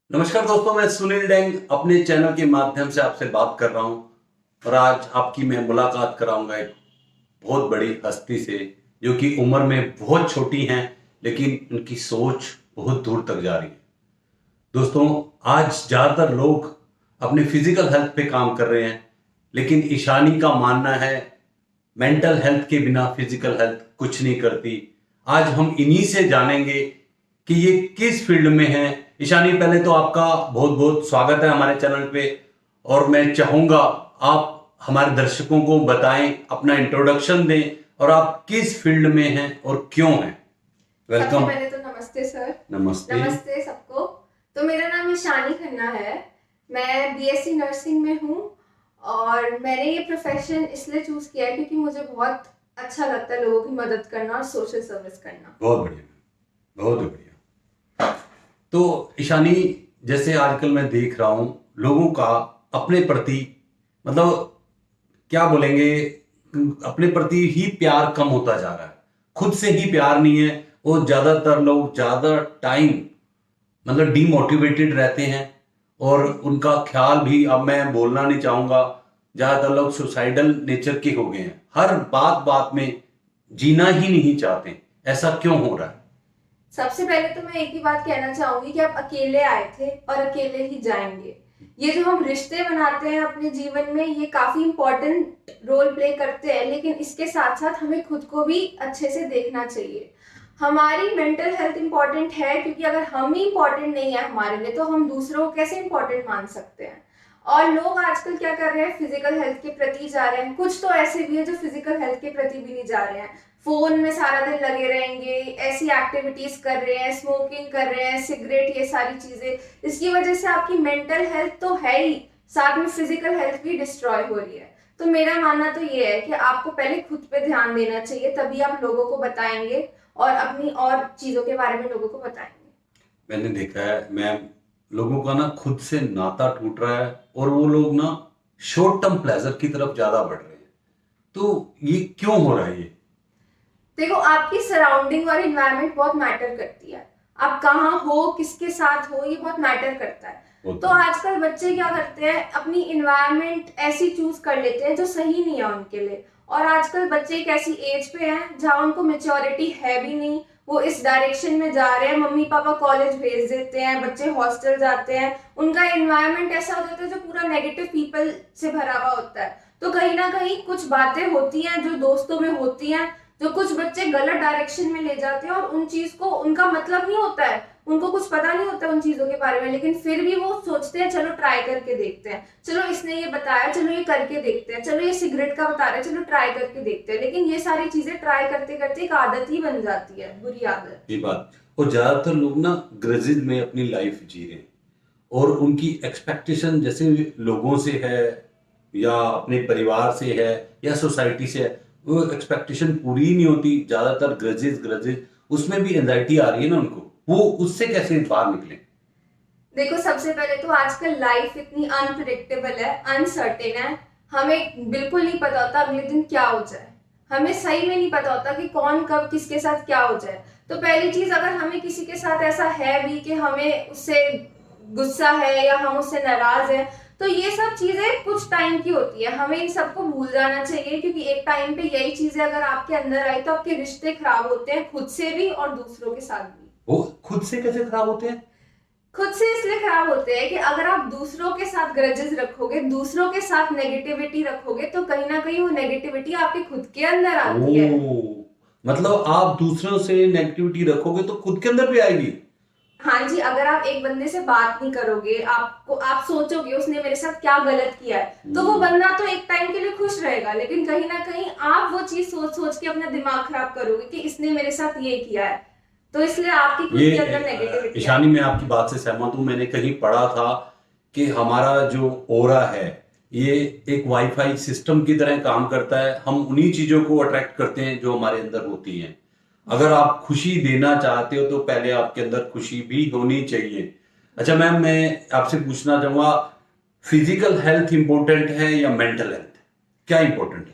नमस्कार दोस्तों, मैं सुनील डेंग अपने चैनल के माध्यम से आपसे बात कर रहा हूं और आज आपकी मैं मुलाकात कराऊंगा एक बहुत बड़ी हस्ती से जो कि उम्र में बहुत छोटी हैं लेकिन उनकी सोच बहुत दूर तक जा रही है। दोस्तों, आज ज्यादातर लोग अपने फिजिकल हेल्थ पे काम कर रहे हैं लेकिन ईशानी का मानना है मेंटल हेल्थ के बिना फिजिकल हेल्थ कुछ नहीं करती। आज हम इन्हीं से जानेंगे कि ये किस फील्ड में है। ईशानी, पहले तो आपका बहुत बहुत स्वागत है हमारे चैनल पे और मैं चाहूंगा आप हमारे दर्शकों को बताएं, अपना इंट्रोडक्शन दें और आप किस फील्ड में हैं और क्यों हैं। सबसे वेलकम। पहले तो नमस्ते सर। नमस्ते। नमस्ते सबको। तो मेरा नाम ईशानी खन्ना है। मैं बीएससी नर्सिंग में हूँ और मैंने ये प्रोफेशन इसलिए चूज किया है क्योंकि मुझे बहुत अच्छा लगता है लोगों की मदद करना और सोशल सर्विस करना। बहुत बढ़िया, बहुत बढ़िया। तो ईशानी, जैसे आजकल मैं देख रहा हूं लोगों का अपने प्रति, मतलब क्या बोलेंगे, अपने प्रति ही प्यार कम होता जा रहा है। खुद से ही प्यार नहीं है। वो ज्यादातर लोग ज्यादा टाइम मतलब डीमोटिवेटेड रहते हैं और उनका ख्याल भी, अब मैं बोलना नहीं चाहूंगा, ज्यादातर लोग सुसाइडल नेचर के हो गए हैं। हर बात बात में जीना ही नहीं चाहते। ऐसा क्यों हो रहा है? सबसे पहले तो मैं एक ही बात कहना चाहूंगी कि आप अकेले आए थे और अकेले ही जाएंगे। ये जो हम रिश्ते बनाते हैं अपने जीवन में, ये काफी इंपॉर्टेंट रोल प्ले करते हैं, लेकिन इसके साथ साथ हमें खुद को भी अच्छे से देखना चाहिए। हमारी मेंटल हेल्थ इंपॉर्टेंट है क्योंकि अगर हम ही इंपॉर्टेंट नहीं है हमारे लिए तो हम दूसरों को कैसे इंपॉर्टेंट मान सकते हैं। और लोग आजकल क्या कर रहे हैं, फिजिकल हेल्थ के प्रति जा रहे हैं। कुछ तो ऐसे भी है जो फिजिकल हेल्थ के प्रति भी नहीं जा रहे हैं, फोन में सारा दिन लगे रहेंगे, ऐसी एक्टिविटीज कर रहे हैं, स्मोकिंग कर रहे हैं, सिगरेट, ये सारी चीजें। इसकी वजह से आपकी मेंटल हेल्थ तो है ही, साथ में फिजिकल हेल्थ भी डिस्ट्रॉय हो रही है। तो मेरा मानना तो ये है कि आपको पहले खुद पे ध्यान देना चाहिए, तभी आप लोगों को बताएंगे और अपनी और चीजों के बारे में लोगों को बताएंगे। मैंने देखा है मैम, लोगों का ना खुद से नाता टूट रहा है और वो लोग ना शॉर्ट टर्म प्लेजर की तरफ ज्यादा बढ़ रहे हैं। तो ये क्यों हो रहा है ये? देखो, आपकी सराउंडिंग और इन्वायरमेंट बहुत मैटर करती है। आप कहाँ हो, किसके साथ हो, ये बहुत मैटर करता है। तो आजकल बच्चे क्या करते हैं, अपनी इन्वायरमेंट ऐसी चूज कर लेते हैं जो सही नहीं है उनके लिए। और आजकल बच्चे एक ऐसी एज पे हैं जहाँ उनको मेच्योरिटी है भी नहीं, वो इस डायरेक्शन में जा रहे हैं। मम्मी पापा कॉलेज भेज देते हैं, बच्चे हॉस्टल जाते हैं, उनका इन्वायरमेंट ऐसा हो जाता है जो पूरा नेगेटिव पीपल से भरा हुआ होता है। तो कहीं ना कहीं कुछ बातें होती हैं जो दोस्तों में होती हैं, जो कुछ बच्चे गलत डायरेक्शन में ले जाते हैं और उन चीज को, उनका मतलब नहीं होता है, उनको कुछ पता नहीं होता उन चीजों के बारे में, लेकिन फिर भी वो सोचते हैं चलो ट्राई करके देखते हैं, चलो इसने ये बताया, चलो ये करके देखते हैं, चलो ये सिगरेट का बता रहे हैं, चलो ट्राई करके देखते हैं। लेकिन ये सारी चीजें ट्राई करते करते एक आदत ही बन जाती है, बुरी आदत। ये बात, और ज्यादातर लोग ना ग्रजेज में अपनी लाइफ जी रहे हैं और उनकी एक्सपेक्टेशन जैसे लोगों से है या अपने परिवार से है या सोसाइटी से है, वो एक्सपेक्टेशन पूरी ही नहीं होती। ज्यादातर ग्रजेज ग्रजेज, उसमें भी एंजाइटी आ रही है ना उनको। वो उससे कैसे बाहर निकले? देखो, सबसे पहले तो आजकल लाइफ इतनी अनप्रिडिक्टेबल है, अनसर्टेन है। हमें बिल्कुल नहीं पता होता अगले दिन क्या हो जाए। हमें सही में नहीं पता होता कि कौन कब किसके साथ क्या हो जाए। तो पहली चीज, अगर हमें किसी के साथ ऐसा है भी कि हमें उससे गुस्सा है या हम उससे नाराज हैं, तो ये सब चीजें कुछ टाइम की होती है, हमें इन सबको भूल जाना चाहिए। क्योंकि एक टाइम पे यही चीजें अगर आपके अंदर आई तो आपके रिश्ते खराब होते हैं, खुद से भी और दूसरों के साथ भी। वो खुद से कैसे खराब होते हैं? खुद से इसलिए खराब होते हैं कि अगर आप दूसरों के साथ ग्रजेस रखोगे, दूसरों के साथ नेगेटिविटी रखोगे, तो कहीं ना कहीं वो नेगेटिविटी आपके खुद के अंदर आती है। ओ, मतलब आप दूसरों से नेगेटिविटी रखोगे तो खुद के अंदर भी आएगी। हाँ जी, अगर आप एक बंदे से बात नहीं करोगे, आपको आप सोचोगे उसने मेरे साथ क्या गलत किया है, तो वो बंदा तो एक टाइम के लिए खुश रहेगा, लेकिन कहीं ना कहीं आप वो चीज सोच सोच के अपना दिमाग खराब करोगे कि इसने मेरे साथ ये किया है। तो इसलिए आपकी खुद के अंदर नेगेटिविटी ईशानी, आएगी। मैं आपकी बात से सहमत हूं। मैंने कहीं पढ़ा था कि हमारा जो ओरा है ये एक वाईफाई सिस्टम की तरह काम करता है। हम उन्हीं चीजों को अट्रैक्ट करते हैं जो हमारे अंदर होती हैं। अगर आप खुशी देना चाहते हो तो पहले आपके अंदर खुशी भी होनी चाहिए। अच्छा मैम, मैं आपसे पूछना चाहूंगा, फिजिकल हेल्थ इंपॉर्टेंट है या मेंटल हेल्थ? क्या इंपॉर्टेंट है?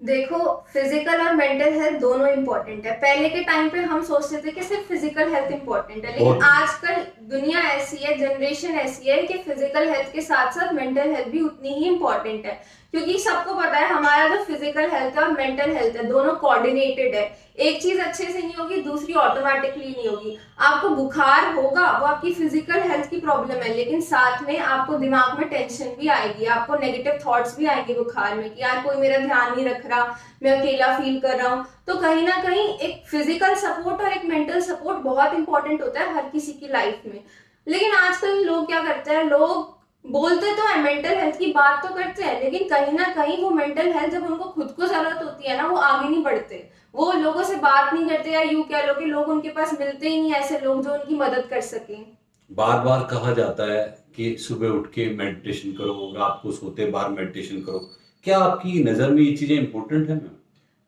देखो, फिजिकल और मेंटल हेल्थ दोनों इंपॉर्टेंट है। पहले के टाइम पे हम सोचते थे कि सिर्फ फिजिकल हेल्थ इंपॉर्टेंट है, लेकिन बहुत आजकल दुनिया ऐसी है, जनरेशन ऐसी है कि फिजिकल हेल्थ के साथ साथ मेंटल हेल्थ भी उतनी ही इंपॉर्टेंट है। क्योंकि सबको पता है हमारा जो फिजिकल हेल्थ है और मेंटल हेल्थ है दोनों कोऑर्डिनेटेड है। एक चीज अच्छे से नहीं होगी, दूसरी ऑटोमेटिकली नहीं होगी। आपको बुखार होगा, वो आपकी फिजिकल हेल्थ की प्रॉब्लम है, लेकिन साथ में आपको दिमाग में टेंशन भी आएगी, आपको नेगेटिव थॉट्स भी आएंगे बुखार में कि यार कोई मेरा ध्यान नहीं रख रहा, मैं अकेला फील कर रहा हूँ। तो कहीं ना कहीं एक फिजिकल सपोर्ट और एक मेंटल सपोर्ट बहुत इंपॉर्टेंट होता है हर किसी की लाइफ में। लेकिन आजकल लोग क्या करते हैं, लोग बोलते तो है मेंटल हेल्थ की बात तो करते हैं, लेकिन कहीं ना कहीं वो मेंटल हेल्थ जब उनको खुद को जरूरत होती है ना, वो आगे नहीं बढ़ते, वो लोगों से बात नहीं करते, या यूं कह लो कि लोग उनके पास मिलते ही नहीं ऐसे लोग जो उनकी मदद कर सकें। बार बार कहा जाता है कि सुबह उठ के मेडिटेशन करो, रात को सोते बार मेडिटेशन करो। क्या आपकी नजर में ये चीजें इंपॉर्टेंट है मैम?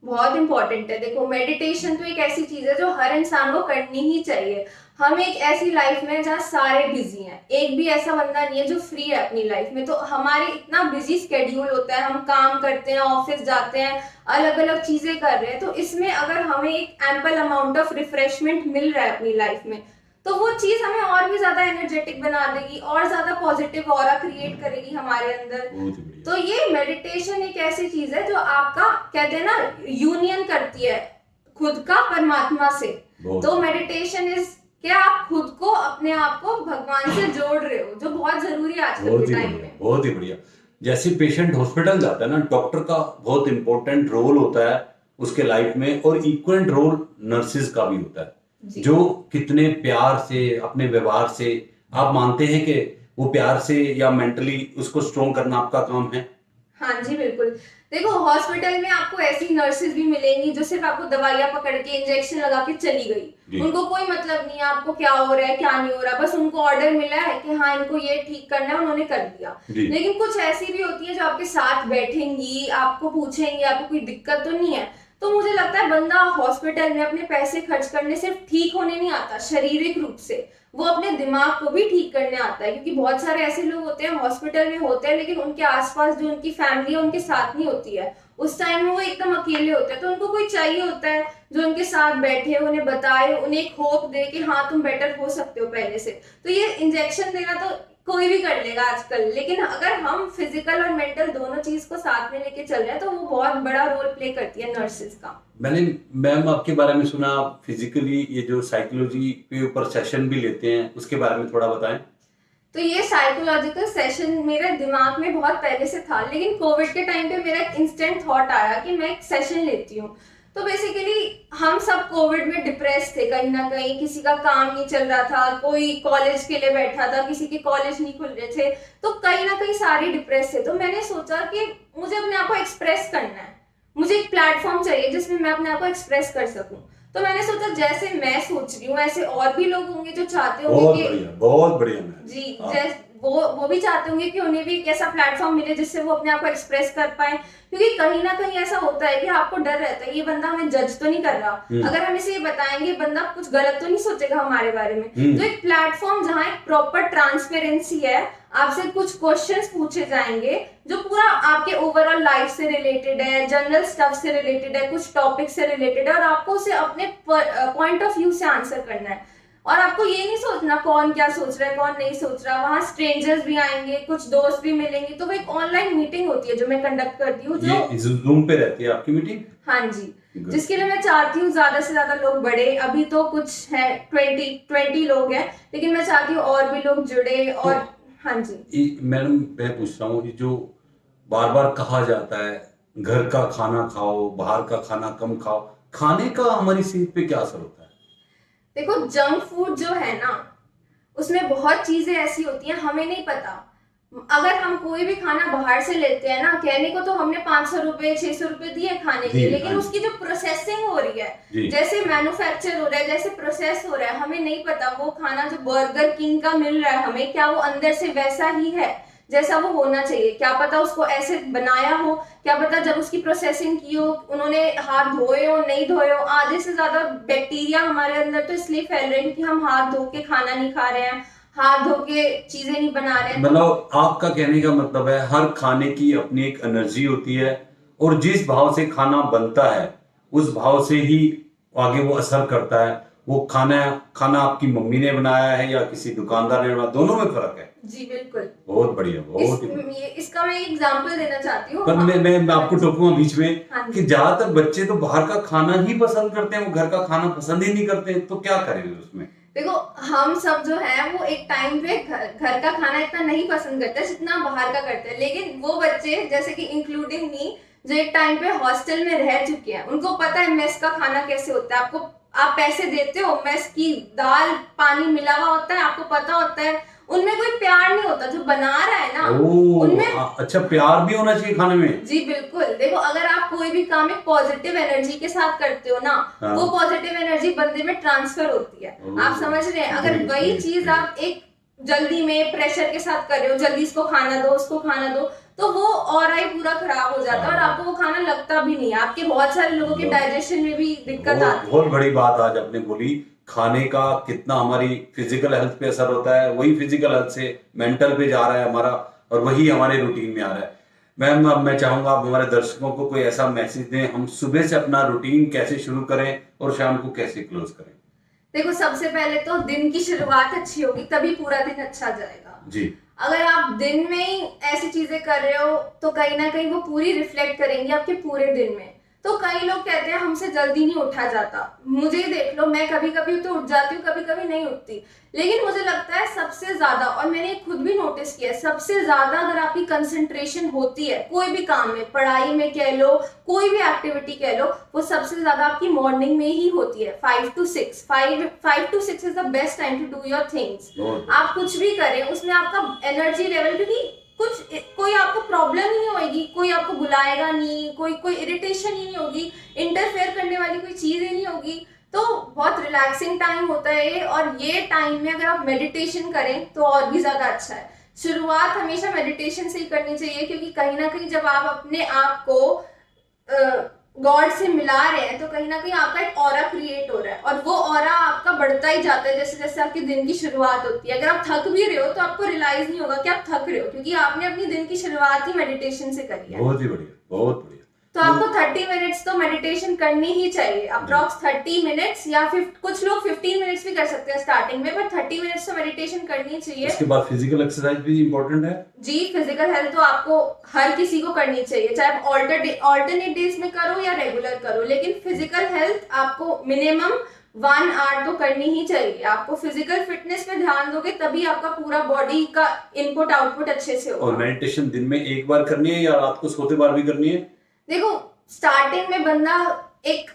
बहुत इंपॉर्टेंट है। देखो, मेडिटेशन तो एक ऐसी चीज है जो हर इंसान को करनी ही चाहिए। हम एक ऐसी लाइफ में जहाँ सारे बिजी हैं, एक भी ऐसा बंदा नहीं है जो फ्री है अपनी लाइफ में। तो हमारे इतना बिजी स्केड्यूल होता है, हम काम करते हैं, ऑफिस जाते हैं, अलग अलग चीजें कर रहे हैं। तो इसमें अगर हमें एक एम्पल अमाउंट ऑफ रिफ्रेशमेंट मिल रहा है अपनी लाइफ में, तो वो चीज हमें और भी ज्यादा एनर्जेटिक बना देगी, और ज्यादा पॉजिटिव ऑरा क्रिएट करेगी हमारे अंदर। बहुत ही बढ़िया। तो ये मेडिटेशन एक ऐसी चीज है जो आपका, कहते हैं ना, यूनियन करती है खुद का परमात्मा से। बहुत तो मेडिटेशन इज क्या आप खुद को, अपने आप को भगवान से जोड़ रहे हो, जो बहुत जरूरी है आजकल बहुत के ही टाइम बढ़िया, में। बहुत ही बढ़िया। जैसे पेशेंट हॉस्पिटल जाता है ना, डॉक्टर का बहुत इंपॉर्टेंट रोल होता है उसके लाइफ में, और इक्वलेंट रोल नर्सेज का भी होता है, जी जो कितने प्यार से अपने व्यवहार से, आप मानते हैं कि वो प्यार से या मेंटली उसको स्ट्रोंग करना आपका काम है? हाँ जी, बिल्कुल। देखो, हॉस्पिटल में आपको ऐसी नर्सेज भी मिलेंगी जो सिर्फ आपको दवाइयां पकड़ के इंजेक्शन लगा के चली जी। गई, उनको कोई मतलब नहीं है आपको क्या हो रहा है क्या नहीं हो रहा, बस उनको ऑर्डर मिला है कि हाँ इनको ये ठीक करना है, उन्होंने कर दिया। जी। लेकिन कुछ ऐसी भी होती है जो आपके साथ बैठेंगी, आपको पूछेंगी आपको कोई दिक्कत तो नहीं है। तो मुझे लगता है बंदा हॉस्पिटल में अपने पैसे खर्च करने सिर्फ ठीक होने नहीं आता शारीरिक रूप से, वो अपने दिमाग को भी ठीक करने आता है। क्योंकि बहुत सारे ऐसे लोग होते हैं हॉस्पिटल में होते हैं, लेकिन उनके आसपास जो उनकी फैमिली है उनके साथ नहीं होती है, उस टाइम में वो एकदम अकेले होते हैं। तो उनको कोई चाहिए होता है जो उनके साथ बैठे, उन्हें बताए, उन्हें एक होप दे कि हाँ तुम बेटर हो सकते हो पहले से। तो ये इंजेक्शन देना तो कोई भी कर लेगा आजकल, लेकिन अगर हम फिजिकल और मेंटल दोनों चीज को साथ में लेके चल रहे हैं तो वो बहुत बड़ा रोल प्ले करती है नर्सेज का। मैंने मैम आपके बारे में सुना, आप फिजिकली ये जो साइकोलॉजी के ऊपर सेशन भी लेते हैं, उसके बारे में थोड़ा बताएं। तो ये साइकोलॉजिकल सेशन मेरे दिमाग में बहुत पहले से था, लेकिन कोविड के टाइम पे मेरा एक इंस्टेंट थॉट आया कि मैं एक सेशन लेती हूँ। तो बेसिकली हम सब कोविड में डिप्रेस थे कहीं ना कहीं, किसी का काम नहीं चल रहा था, कोई कॉलेज के लिए बैठा था, किसी के कॉलेज नहीं खुल रहे थे, तो कहीं ना कहीं सारे डिप्रेस थे। तो मैंने सोचा कि मुझे अपने आप को एक्सप्रेस करना है, मुझे एक प्लेटफॉर्म चाहिए जिसमें मैं अपने आप को एक्सप्रेस कर सकूं। तो मैंने सोचा जैसे मैं सोच रही हूँ ऐसे और भी लोग होंगे जो चाहते बहुत होंगे कि, बढ़िया, बहुत बढ़िया मैम। जी, हाँ। वो भी चाहते होंगे कि उन्हें भी एक ऐसा प्लेटफॉर्म मिले जिससे वो अपने आप को एक्सप्रेस कर पाए। क्योंकि कहीं ना कहीं ऐसा होता है कि आपको डर रहता है ये बंदा हमें जज तो नहीं कर रहा, अगर हम इसे ये बताएंगे बंदा कुछ गलत तो नहीं सोचेगा हमारे बारे में। तो एक प्लेटफॉर्म जहाँ एक प्रॉपर ट्रांसपेरेंसी है, आपसे कुछ क्वेश्चंस पूछे जाएंगे जो पूरा आपके ओवरऑल लाइफ से रिलेटेड है, जनरल स्टफ से रिलेटेड है, कुछ टॉपिक से रिलेटेड है, और आपको उसे अपने पॉइंट ऑफ व्यू से आंसर करना है। और आपको ये नहीं सोचना कौन क्या सोच रहा है कौन नहीं सोच रहा। वहां स्ट्रेंजर्स भी आएंगे, कुछ दोस्त भी मिलेंगे। तो वो एक ऑनलाइन मीटिंग होती है जो मैं कंडक्ट करती हूँ, जो ये जूम पे रहती है आपकी मीटिंग? हाँ जी, जिसके लिए मैं चाहती हूँ ज्यादा से ज्यादा लोग बढ़े। अभी तो कुछ है 20 लोग हैं, लेकिन मैं चाहती हूँ और भी लोग जुड़े। और हाँ जी मैडम, मैं पूछ रहा हूँ, ये जो बार बार कहा जाता है घर का खाना खाओ, बाहर का खाना कम खाओ, खाने का हमारी सेहत पे क्या असर होता है? देखो, जंक फूड जो है ना, उसमें बहुत चीजें ऐसी होती हैं हमें नहीं पता। अगर हम कोई भी खाना बाहर से लेते हैं ना, कहने को तो हमने 500 रुपए 600 रुपए दिए खाने के, लेकिन उसकी जो प्रोसेसिंग हो रही है, जैसे मैन्युफैक्चर हो रहा है, जैसे प्रोसेस हो रहा है, हमें नहीं पता वो खाना जो बर्गर किंग का मिल रहा है हमें, क्या वो अंदर से वैसा ही है जैसा वो होना चाहिए। क्या पता उसको ऐसे बनाया हो, क्या पता जब उसकी प्रोसेसिंग की हो उन्होंने हाथ धोए हो नहीं धोए हो। आधे से ज्यादा बैक्टीरिया हमारे अंदर तो इसलिए फैल रहे हैं कि हम हाथ धो के खाना नहीं खा रहे हैं, हाथ धो के चीजें नहीं बना रहे हैं। मतलब आपका कहने का मतलब है हर खाने की अपनी एक एनर्जी होती है, और जिस भाव से खाना बनता है उस भाव से ही आगे वो असर करता है। वो खाना आपकी मम्मी ने बनाया है या किसी दुकानदार ने बनाया, दोनों में फर्क है। जी बिल्कुल। बहुत बढ़िया, बहुत इसका मैं एक एग्जांपल देना चाहती हूँ। पर मैं आपको टोकूंगा बीच में हाँ कि ज्यादातर बच्चे तो बाहर का खाना ही पसंद करते हैं, वो घर का खाना पसंद ही नहीं करते, तो क्या करें उसमें? देखो हम सब जो है वो एक टाइम पे घर का खाना इतना नहीं पसंद करते जितना बाहर का करते हैं, लेकिन वो बच्चे जैसे कि इंक्लूडिंग मी जो एक टाइम पे हॉस्टल में रह चुके हैं, उनको पता है मेस का खाना कैसे होता है। आपको आप पैसे देते हो, मेस की दाल पानी मिला हुआ होता है, आपको पता होता है, उनमें कोई प्यार नहीं होता। जो बना रहा है ना उनमें अच्छा प्यार भी होना चाहिए खाने में। जी बिल्कुल। देखो अगर आप कोई भी काम एक पॉजिटिव एनर्जी के साथ करते हो ना, वो पॉजिटिव एनर्जी बंदे में ट्रांसफर होती है। आप समझ रहे हैं? अगर वही चीज आप एक जल्दी में प्रेशर के साथ कर रहे हो, जल्दी इसको खाना दो उसको खाना दो, तो वो और ही पूरा खराब हो जाता है और आपको वो खाना लगता भी नहीं है। आपके बहुत सारे लोगों के डाइजेशन में भी दिक्कत आती है। बहुत बड़ी बात आज आपने बोली, खाने का कितना हमारी फिजिकल हेल्थ पे असर होता है, वही फिजिकल हेल्थ से मेंटल पे जा रहा है हमारा, और वही हमारे रूटीन में आ रहा है। मैम अब मैं चाहूंगा आप हमारे दर्शकों को कोई ऐसा मैसेज दें, हम सुबह से अपना रूटीन कैसे शुरू करें और शाम को कैसे क्लोज करें? देखो सबसे पहले तो दिन की शुरुआत अच्छी होगी तभी पूरा दिन अच्छा जाएगा जी। अगर आप दिन में ही ऐसी चीजें कर रहे हो तो कहीं ना कहीं वो पूरी रिफ्लेक्ट करेंगी आपके पूरे दिन में। तो कई लोग कहते हैं हमसे जल्दी नहीं उठा जाता, मुझे ही देख लो, मैं कभी कभी तो उठ जाती हूँ, कभी कभी नहीं उठती। लेकिन मुझे लगता है सबसे ज्यादा, और मैंने खुद भी नोटिस किया है, सबसे ज्यादा अगर आपकी कंसंट्रेशन होती है कोई भी काम में, पढ़ाई में कह लो, कोई भी एक्टिविटी कह लो, वो सबसे ज्यादा आपकी मॉर्निंग में ही होती है। 5 to 6 5 to 6 is the best time to do your things. आप कुछ भी करें उसमें आपका एनर्जी लेवल, क्योंकि कोई आपको प्रॉब्लम ही नहीं होगी, कोई आपको बुलाएगा नहीं, कोई इरिटेशन ही नहीं होगी, इंटरफेयर करने वाली कोई चीज ही नहीं होगी। तो बहुत रिलैक्सिंग टाइम होता है ये, और ये टाइम में अगर आप मेडिटेशन करें तो और भी ज्यादा अच्छा है। शुरुआत हमेशा मेडिटेशन से ही करनी चाहिए, क्योंकि कहीं ना कहीं जब आप अपने आप को गॉड से मिला रहे हैं तो कहीं ना कहीं आपका एक ऑरा क्रिएट हो रहा है, और वो ऑरा आपका बढ़ता ही जाता है जैसे जैसे आपके दिन की शुरुआत होती है। अगर आप थक भी रहे हो तो आपको रियलाइज नहीं होगा कि आप थक रहे हो, क्योंकि आपने अपनी दिन की शुरुआत ही मेडिटेशन से करी है। बहुत ही बढ़िया, बहुत बढ़िया। तो आपको 30 मिनट्स तो मेडिटेशन करनी ही चाहिए, अप्रॉक्स 30 मिनट्स, या फिर कुछ लोग 15 मिनट्स भी कर सकते हैं स्टार्टिंग में, पर 30 मिनट्स तो मेडिटेशन करनी चाहिए। उसके बाद फिजिकल एक्सरसाइज भी इम्पोर्टेंट है। जी, फिजिकल हेल्थ तो आपको हर किसी को करनी चाहिए, चाहे आप ऑल्टरनेट डेज में करो या रेगुलर करो, लेकिन फिजिकल हेल्थ आपको मिनिमम 1 आवर तो करनी ही चाहिए। आपको फिजिकल फिटनेस पे ध्यान दोगे तभी आपका पूरा बॉडी का इनपुट आउटपुट अच्छे से होगा। और मेडिटेशन दिन में एक बार करनी है या रात को सोते बार भी करनी है? देखो स्टार्टिंग में बंदा एक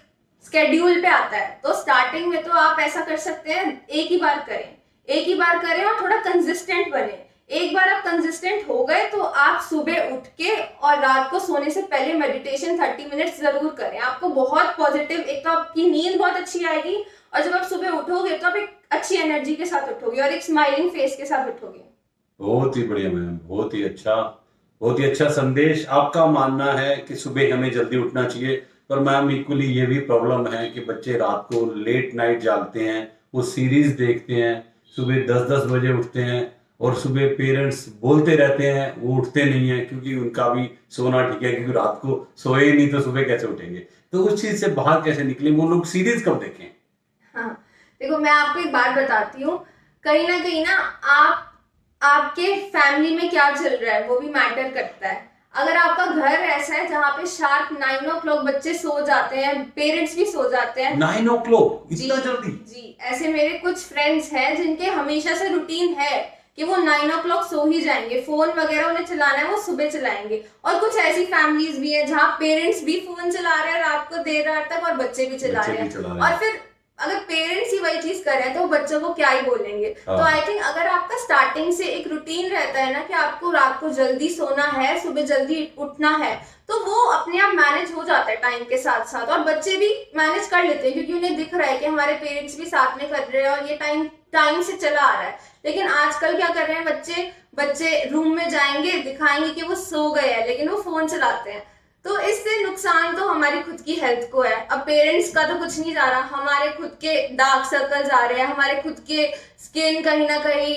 स्केड्यूल पे आता है, तो स्टार्टिंग में तो आप ऐसा कर सकते हैं एक ही बार करें और थोड़ा कंसिस्टेंट बने। एक बार आप कंसिस्टेंट हो गए तो आप सुबह उठ के और रात को सोने से पहले मेडिटेशन 30 मिनट्स जरूर करें। आपको बहुत पॉजिटिव, एक तो आपकी नींद बहुत अच्छी आएगी, और जब आप सुबह उठोगे तो आप एक अच्छी एनर्जी के साथ उठोगे और एक स्माइलिंग फेस के साथ उठोगे। बहुत ही बढ़िया मैम, बहुत ही अच्छा संदेश। आपका मानना है कि सुबह हमें जल्दी उठना चाहिए, पर मैम इक्वली ये भी प्रॉब्लम है कि बच्चे रात को लेट नाइट जागते हैं, वो सीरीज देखते हैं, सुबह 10-10 बजे उठते हैं, और सुबह पेरेंट्स बोलते रहते हैं, वो उठते नहीं है, क्योंकि उनका भी सोना ठीक है, क्योंकि रात को सोए नहीं तो सुबह कैसे उठेंगे। तो उस चीज से बाहर कैसे निकले, वो लोग सीरीज कब देखें? हाँ देखो मैं आपको एक बात बताती हूँ, कहीं ना आपके फैमिली में क्या चल रहा है वो भी मैटर करता है। अगर आपका घर ऐसा है जहाँ पे शार्प 9 o'clock बच्चे सो जाते हैं, पेरेंट्स भी सो जाते हैं। 9 o'clock इतना जल्दी? जी, ऐसे मेरे कुछ फ्रेंड्स हैं जिनके हमेशा से रूटीन है कि वो 9 o'clock सो ही जाएंगे, फोन वगैरह उन्हें चलाना है वो सुबह चलाएंगे। और कुछ ऐसी फैमिलीज भी है जहाँ पेरेंट्स भी फोन चला रहे हैं रात को देर रात तक, और बच्चे भी चला रहे हैं। और फिर अगर पेरेंट्स ही वही चीज कर रहे हैं तो बच्चों को क्या ही बोलेंगे। तो आई थिंक अगर आपका स्टार्टिंग से एक रूटीन रहता है ना कि आपको रात को जल्दी सोना है, सुबह जल्दी उठना है, तो वो अपने आप मैनेज हो जाता है टाइम के साथ साथ, और बच्चे भी मैनेज कर लेते हैं, क्योंकि उन्हें दिख रहा है कि हमारे पेरेंट्स भी साथ में कर रहे हैं और ये टाइम से चला आ रहा है। लेकिन आजकल क्या कर रहे हैं बच्चे रूम में जाएंगे, दिखाएंगे कि वो सो गए हैं, लेकिन वो फोन चलाते हैं। तो इससे नुकसान तो हमारी खुद की हेल्थ को है। अब पेरेंट्स का तो कुछ नहीं जा रहा, हमारे खुद के डार्क सर्कल्स आ रहे हैं, हमारे खुद के स्किन कहीं ना कहीं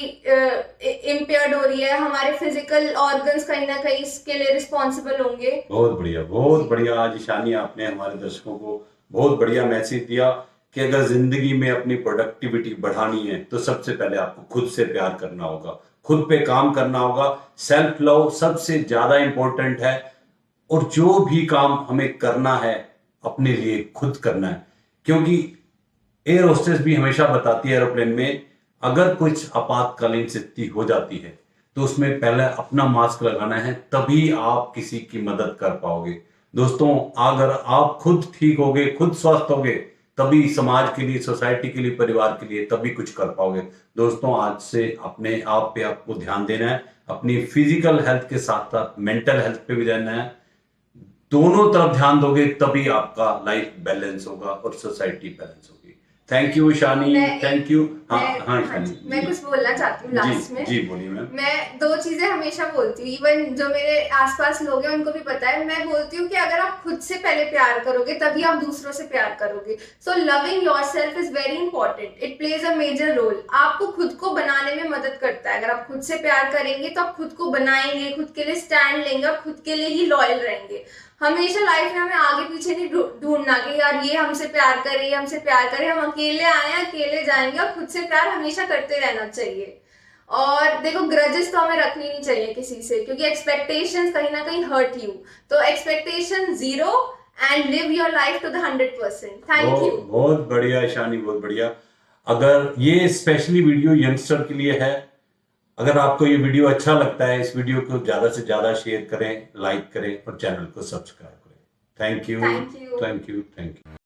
इम्पेयर्ड हो रही है, हमारे फिजिकल ऑर्गन्स कहीं ना कहीं इसके लिए रिस्पॉन्सिबल होंगे। बहुत बढ़िया आज ईशानी आपने हमारे दर्शकों को बहुत बढ़िया मैसेज दिया कि अगर जिंदगी में अपनी प्रोडक्टिविटी बढ़ानी है तो सबसे पहले आपको खुद से प्यार करना होगा, खुद पे काम करना होगा। सेल्फ लव सबसे ज्यादा इंपॉर्टेंट है और जो भी काम हमें करना है अपने लिए खुद करना है, क्योंकि एयर होस्टेस भी हमेशा बताती है एरोप्लेन में अगर कुछ आपातकालीन स्थिति हो जाती है तो उसमें पहले अपना मास्क लगाना है, तभी आप किसी की मदद कर पाओगे। दोस्तों अगर आप खुद ठीक होगे, खुद स्वस्थ होगे, तभी समाज के लिए, सोसाइटी के लिए, परिवार के लिए तभी कुछ कर पाओगे। दोस्तों आज से अपने आप पे आपको ध्यान देना है, अपनी फिजिकल हेल्थ के साथ साथ मेंटल हेल्थ पे भी देना है। दोनों तरफ ध्यान दोगे तभी आपका लाइफ बैलेंस होगा और सोसाइटी बैलेंस होगी। Thank you Ishani, thank you. हाँ ईशानी, मैं कुछ बोलना चाहती हूँ लास्ट में। जी बोलिए मैम। मैं दो चीजें हमेशा बोलती हूँ, इवन जो मेरे आसपास लोग हैं उनको भी पता है। मैं बोलती हूँ कि अगर आप खुद से पहले प्यार करोगे तभी आप दूसरों से प्यार करोगे। So loving yourself is very important, it plays a major role. आपको खुद को बनाने में मदद करता है। अगर आप खुद से प्यार करेंगे तो आप खुद को बनाएंगे, खुद के लिए स्टैंड लेंगे और खुद के लिए ही लॉयल रहेंगे। हमेशा लाइफ में हमें आगे पीछे नहीं ढूंढना कि यार ये हमसे प्यार करे, ये हमसे प्यार करे। हम अकेले आए हैं, अकेले जाएंगे और खुद से प्यार हमेशा करते रहना चाहिए। और देखो ग्रजेस तो हमें रखनी नहीं चाहिए किसी से, क्योंकि एक्सपेक्टेशंस कहीं ना कहीं हर्ट यू। तो expectation 0 and live your life to the 100%। Thank you. बहुत बढ़िया ईशानी, बहुत बढ़िया। अगर ये स्पेशली वीडियो यंगस्टर के लिए है, अगर आपको ये वीडियो अच्छा लगता है, इस वीडियो को ज्यादा से ज्यादा शेयर करें, लाइक करें और चैनल को सब्सक्राइब करें। Thank you, thank you, thank you.